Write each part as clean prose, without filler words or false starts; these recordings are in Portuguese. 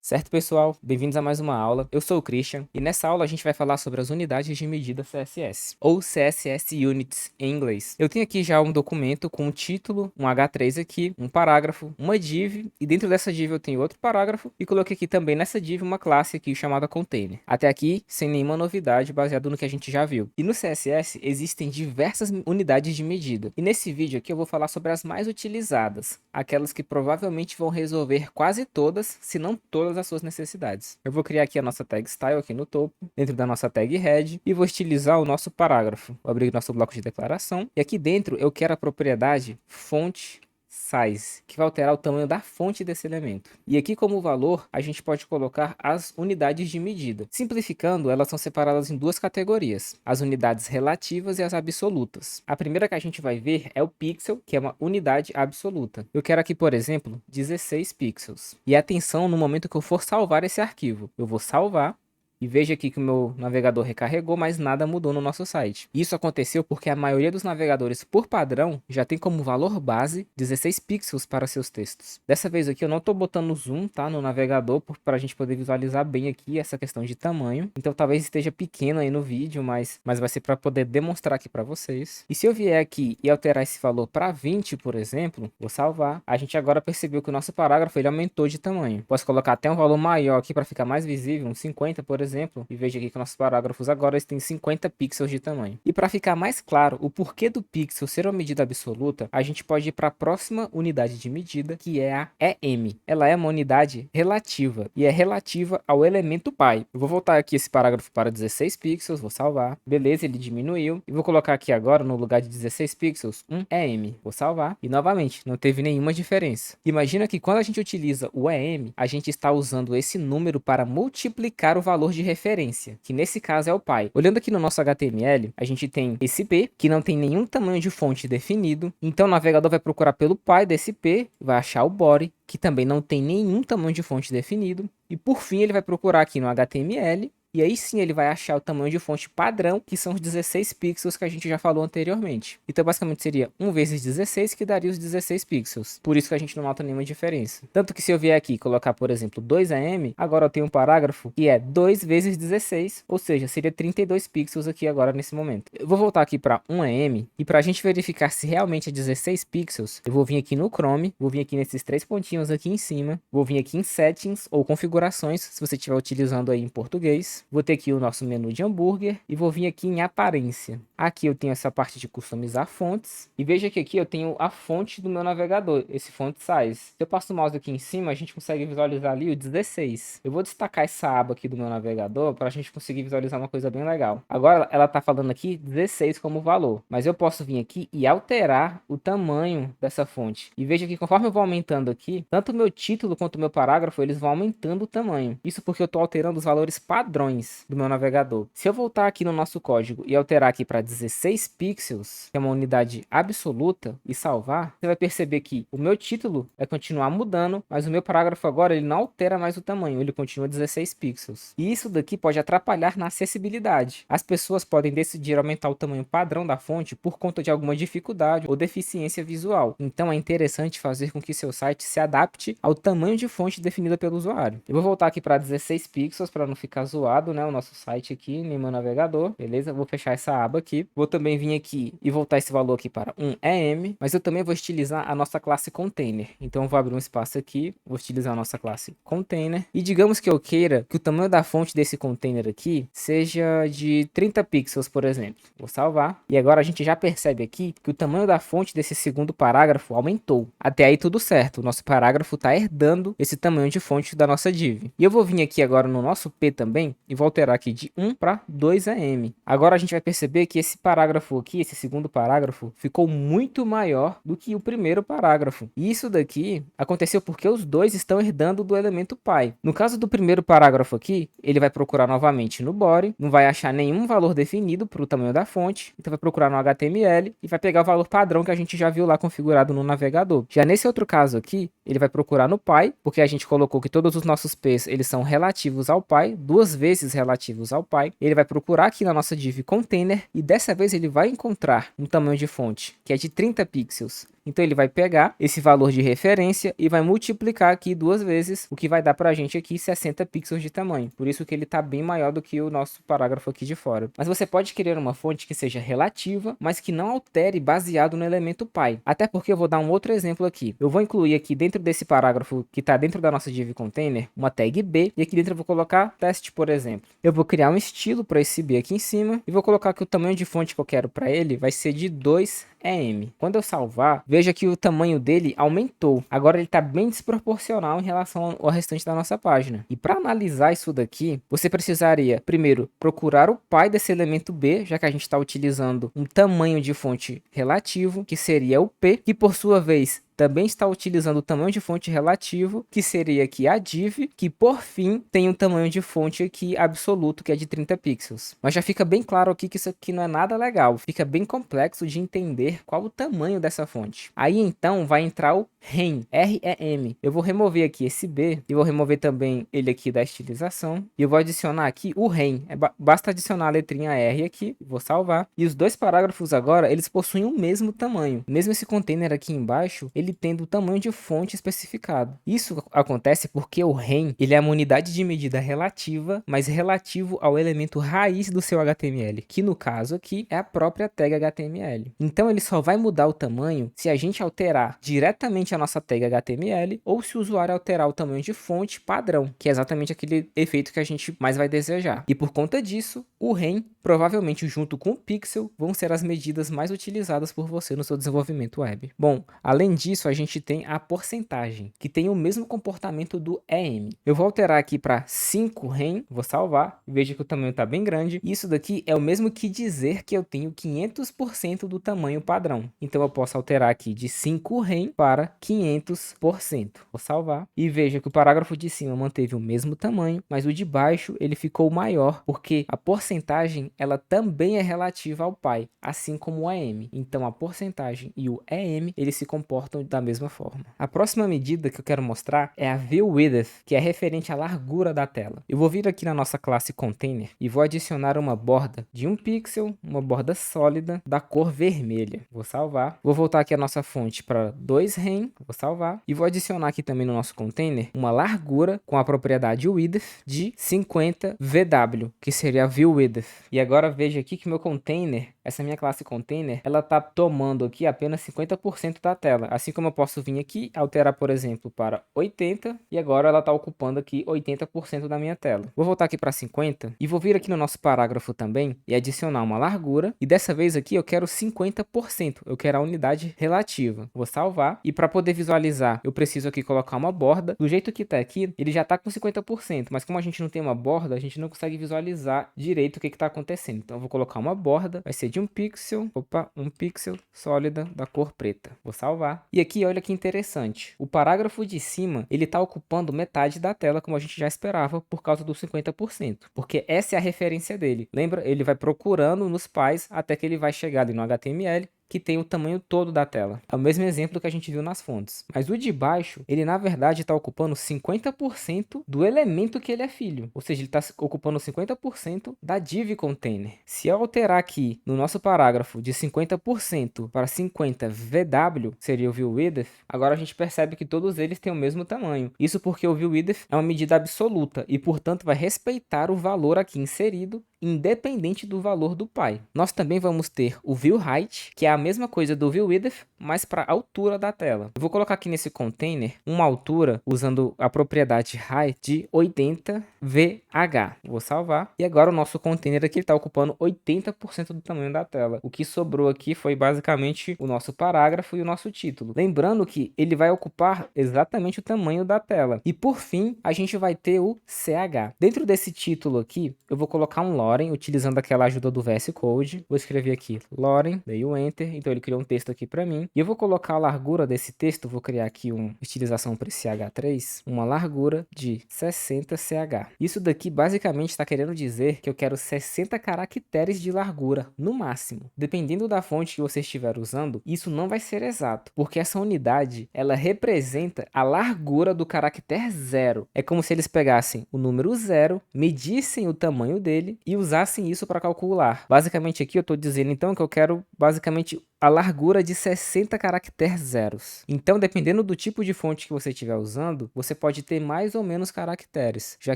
Certo, pessoal? Bem-vindos a mais uma aula. Eu sou o Christian e nessa aula a gente vai falar sobre as unidades de medida CSS, ou CSS Units em inglês. Eu tenho aqui já um documento com um título, um H3 aqui, um parágrafo, uma div, e dentro dessa div eu tenho outro parágrafo e coloquei aqui também nessa div uma classe aqui chamada container. Até aqui, sem nenhuma novidade, baseado no que a gente já viu. E no CSS existem diversas unidades de medida. E nesse vídeo aqui eu vou falar sobre as mais utilizadas, aquelas que provavelmente vão resolver quase todas, se não todas as suas necessidades. Eu vou criar aqui a nossa tag style aqui no topo, dentro da nossa tag head, e vou estilizar o nosso parágrafo. Vou abrir nosso bloco de declaração, e aqui dentro eu quero a propriedade font size, que vai alterar o tamanho da fonte desse elemento. E aqui como valor, a gente pode colocar as unidades de medida. Simplificando, elas são separadas em duas categorias, as unidades relativas e as absolutas. A primeira que a gente vai ver é o pixel, que é uma unidade absoluta. Eu quero aqui, por exemplo, 16 pixels. E atenção no momento que eu for salvar esse arquivo. Eu vou salvar. E veja aqui que o meu navegador recarregou, mas nada mudou no nosso site. Isso aconteceu porque a maioria dos navegadores, por padrão, já tem como valor base 16 pixels para seus textos. Dessa vez aqui eu não estou botando zoom, tá, no navegador, para a gente poder visualizar bem aqui essa questão de tamanho. Então talvez esteja pequeno aí no vídeo, mas vai ser para poder demonstrar aqui para vocês. E se eu vier aqui e alterar esse valor para 20, por exemplo, vou salvar. A gente agora percebeu que o nosso parágrafo ele aumentou de tamanho. Posso colocar até um valor maior aqui para ficar mais visível, uns 50, por exemplo, e veja aqui que nossos parágrafos agora eles têm 50 pixels de tamanho. E para ficar mais claro o porquê do pixel ser uma medida absoluta, a gente pode ir para a próxima unidade de medida, que é a EM. Ela é uma unidade relativa e é relativa ao elemento pi. Eu vou voltar aqui esse parágrafo para 16 pixels, vou salvar. Beleza, ele diminuiu. E vou colocar aqui agora, no lugar de 16 pixels, um EM. Vou salvar. E novamente, não teve nenhuma diferença. Imagina que quando a gente utiliza o EM, a gente está usando esse número para multiplicar o valor de referência, que nesse caso é o pi. Olhando aqui no nosso HTML, a gente tem esse p, que não tem nenhum tamanho de fonte definido. Então o navegador vai procurar pelo pi desse p, vai achar o body, que também não tem nenhum tamanho de fonte definido. E por fim ele vai procurar aqui no HTML, e aí sim ele vai achar o tamanho de fonte padrão, que são os 16 pixels que a gente já falou anteriormente. Então basicamente seria 1 vezes 16, que daria os 16 pixels. Por isso que a gente não nota nenhuma diferença. Tanto que se eu vier aqui e colocar, por exemplo, 2am, agora eu tenho um parágrafo que é 2 vezes 16, ou seja, seria 32 pixels aqui agora nesse momento. Eu vou voltar aqui para 1am, e para a gente verificar se realmente é 16 pixels, eu vou vir aqui no Chrome, vou vir aqui nesses três pontinhos aqui em cima, vou vir aqui em Settings ou Configurações, se você estiver utilizando aí em português. Vou ter aqui o nosso menu de hambúrguer e vou vir aqui em aparência. Aqui eu tenho essa parte de customizar fontes. E veja que aqui eu tenho a fonte do meu navegador, esse font size. Se eu passo o mouse aqui em cima, a gente consegue visualizar ali o 16. Eu vou destacar essa aba aqui do meu navegador para a gente conseguir visualizar uma coisa bem legal. Agora ela está falando aqui 16 como valor, mas eu posso vir aqui e alterar o tamanho dessa fonte. E veja que conforme eu vou aumentando aqui, tanto o meu título quanto o meu parágrafo, eles vão aumentando o tamanho. Isso porque eu estou alterando os valores padrões do meu navegador. Se eu voltar aqui no nosso código e alterar aqui para 16 pixels, que é uma unidade absoluta, e salvar, você vai perceber que o meu título vai continuar mudando, mas o meu parágrafo agora ele não altera mais o tamanho, ele continua 16 pixels. E isso daqui pode atrapalhar na acessibilidade. As pessoas podem decidir aumentar o tamanho padrão da fonte por conta de alguma dificuldade ou deficiência visual. Então é interessante fazer com que seu site se adapte ao tamanho de fonte definida pelo usuário. Eu vou voltar aqui para 16 pixels para não ficar zoado, né, o nosso site aqui em meu navegador, beleza? Vou fechar essa aba aqui, vou também vir aqui e voltar esse valor aqui para um EM, mas eu também vou estilizar a nossa classe container. Então eu vou abrir um espaço aqui, vou estilizar a nossa classe container, e digamos que eu queira que o tamanho da fonte desse container aqui seja de 30 pixels, por exemplo. Vou salvar, e agora a gente já percebe aqui que o tamanho da fonte desse segundo parágrafo aumentou. Até aí tudo certo, o nosso parágrafo está herdando esse tamanho de fonte da nossa div. E eu vou vir aqui agora no nosso P também, e vou alterar aqui de 1 para 2am. Agora a gente vai perceber que esse parágrafo aqui, esse segundo parágrafo, ficou muito maior do que o primeiro parágrafo. E isso daqui aconteceu porque os dois estão herdando do elemento pi. No caso do primeiro parágrafo aqui, ele vai procurar novamente no body, não vai achar nenhum valor definido para o tamanho da fonte, então vai procurar no HTML e vai pegar o valor padrão que a gente já viu lá configurado no navegador. Já nesse outro caso aqui, ele vai procurar no pi, porque a gente colocou que todos os nossos p's eles são relativos ao pi, duas vezes relativos ao pi. Ele vai procurar aqui na nossa div container e dessa vez ele vai encontrar um tamanho de fonte que é de 30 pixels. Então ele vai pegar esse valor de referência e vai multiplicar aqui 2 vezes, o que vai dar pra gente aqui 60 pixels de tamanho. Por isso que ele tá bem maior do que o nosso parágrafo aqui de fora. Mas você pode querer uma fonte que seja relativa, mas que não altere baseado no elemento pi. Até porque eu vou dar um outro exemplo aqui. Eu vou incluir aqui dentro desse parágrafo que está dentro da nossa div container, uma tag B, e aqui dentro eu vou colocar teste, por exemplo. Eu vou criar um estilo para esse B aqui em cima, e vou colocar que o tamanho de fonte que eu quero para ele vai ser de 2EM. Quando eu salvar, veja que o tamanho dele aumentou. Agora ele está bem desproporcional em relação ao restante da nossa página. E para analisar isso daqui, você precisaria, primeiro, procurar o pi desse elemento B, já que a gente está utilizando um tamanho de fonte relativo, que seria o P, que por sua vez também está utilizando o tamanho de fonte relativo, que seria aqui a div, que por fim tem um tamanho de fonte aqui absoluto, que é de 30 pixels. Mas já fica bem claro aqui que isso aqui não é nada legal, fica bem complexo de entender qual o tamanho dessa fonte. Aí então vai entrar o rem, R-E-M. Eu vou remover aqui esse B, e vou remover também ele aqui da estilização, e eu vou adicionar aqui o rem. Basta adicionar a letrinha R aqui, vou salvar. E os dois parágrafos agora, eles possuem o mesmo tamanho. Mesmo esse container aqui embaixo, ele tendo o tamanho de fonte especificado. Isso acontece porque o rem, ele é uma unidade de medida relativa, mas relativo ao elemento raiz do seu HTML, que no caso aqui é a própria tag HTML. Então ele só vai mudar o tamanho se a gente alterar diretamente a nossa tag HTML ou se o usuário alterar o tamanho de fonte padrão, que é exatamente aquele efeito que a gente mais vai desejar. E por conta disso, o rem, provavelmente junto com o pixel, vão ser as medidas mais utilizadas por você no seu desenvolvimento web. Bom, além disso, a gente tem a porcentagem, que tem o mesmo comportamento do EM. Eu vou alterar aqui para 5 rem, vou salvar, veja que o tamanho está bem grande. Isso daqui é o mesmo que dizer que eu tenho 500% do tamanho padrão. Então eu posso alterar aqui de 5 rem para 500%. Vou salvar e veja que o parágrafo de cima manteve o mesmo tamanho, mas o de baixo ele ficou maior, porque a porcentagem ela também é relativa ao pi, assim como o EM. Então a porcentagem e o EM eles se comportam da mesma forma. A próxima medida que eu quero mostrar é a view width, que é referente à largura da tela. Eu vou vir aqui na nossa classe container e vou adicionar uma borda de 1 pixel, uma borda sólida da cor vermelha. Vou salvar. Vou voltar aqui a nossa fonte para 2 rem, vou salvar. E vou adicionar aqui também no nosso container uma largura com a propriedade width de 50 VW, que seria a view width. E agora veja aqui que meu container, essa minha classe container, ela tá tomando aqui apenas 50% da tela. Assim como eu posso vir aqui, alterar, por exemplo, para 80, e agora ela está ocupando aqui 80% da minha tela. Vou voltar aqui para 50, e vou vir aqui no nosso parágrafo também, e adicionar uma largura, e dessa vez aqui eu quero 50%, eu quero a unidade relativa. Vou salvar, e para poder visualizar, eu preciso aqui colocar uma borda. Do jeito que está aqui, ele já está com 50%, mas como a gente não tem uma borda, a gente não consegue visualizar direito o que está acontecendo. Então eu vou colocar uma borda, vai ser de 1 pixel, 1 pixel, sólida, da cor preta. Vou salvar. E aqui olha que interessante, o parágrafo de cima ele está ocupando metade da tela, como a gente já esperava, por causa dos 50%, porque essa é a referência dele. Lembra? Ele vai procurando nos pis até que ele vai chegar ali no HTML, que tem o tamanho todo da tela. É o mesmo exemplo que a gente viu nas fontes. Mas o de baixo, ele na verdade está ocupando 50% do elemento que ele é filho. Ou seja, ele está ocupando 50% da div container. Se eu alterar aqui no nosso parágrafo de 50% para 50 VW, seria o view width, agora a gente percebe que todos eles têm o mesmo tamanho. Isso porque o view width é uma medida absoluta e, portanto, vai respeitar o valor aqui inserido, independente do valor do pi. Nós também vamos ter o view height, que é a mesma coisa do view width, mas para a altura da tela. Eu vou colocar aqui nesse container uma altura usando a propriedade height de 80 VH. Vou salvar. E agora o nosso container aqui está ocupando 80% do tamanho da tela. O que sobrou aqui foi basicamente o nosso parágrafo e o nosso título. Lembrando que ele vai ocupar exatamente o tamanho da tela. E por fim, a gente vai ter o CH. Dentro desse título aqui, eu vou colocar um Loren, utilizando aquela ajuda do VS Code. Vou escrever aqui Loren, dei o Enter, então ele criou um texto aqui para mim. E eu vou colocar a largura desse texto, vou criar aqui uma estilização para esse H3, uma largura de 60 CH. Isso daqui basicamente está querendo dizer que eu quero 60 caracteres de largura, no máximo. Dependendo da fonte que você estiver usando, isso não vai ser exato, porque essa unidade, ela representa a largura do caractere 0. É como se eles pegassem o número 0, medissem o tamanho dele e usassem isso para calcular. Basicamente aqui eu estou dizendo então que eu quero basicamente a largura de 60 caracteres zeros. Então, dependendo do tipo de fonte que você estiver usando, você pode ter mais ou menos caracteres, já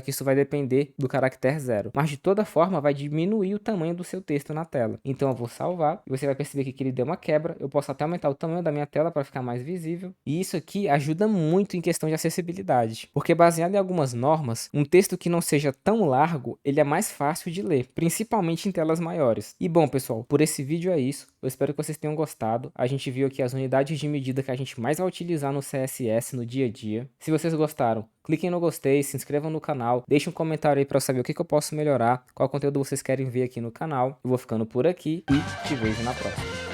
que isso vai depender do caractere zero. Mas de toda forma, vai diminuir o tamanho do seu texto na tela. Então eu vou salvar e você vai perceber que aqui ele deu uma quebra. Eu posso até aumentar o tamanho da minha tela para ficar mais visível. E isso aqui ajuda muito em questão de acessibilidade, porque baseado em algumas normas, um texto que não seja tão largo, ele é mais fácil de ler, principalmente em telas maiores. E bom, pessoal, por esse vídeo é isso. Eu espero que vocês tenham gostado. A gente viu aqui as unidades de medida que a gente mais vai utilizar no CSS no dia a dia. Se vocês gostaram, cliquem no gostei, se inscrevam no canal, deixem um comentário aí para eu saber o que eu posso melhorar, qual conteúdo vocês querem ver aqui no canal. Eu vou ficando por aqui e te vejo na próxima.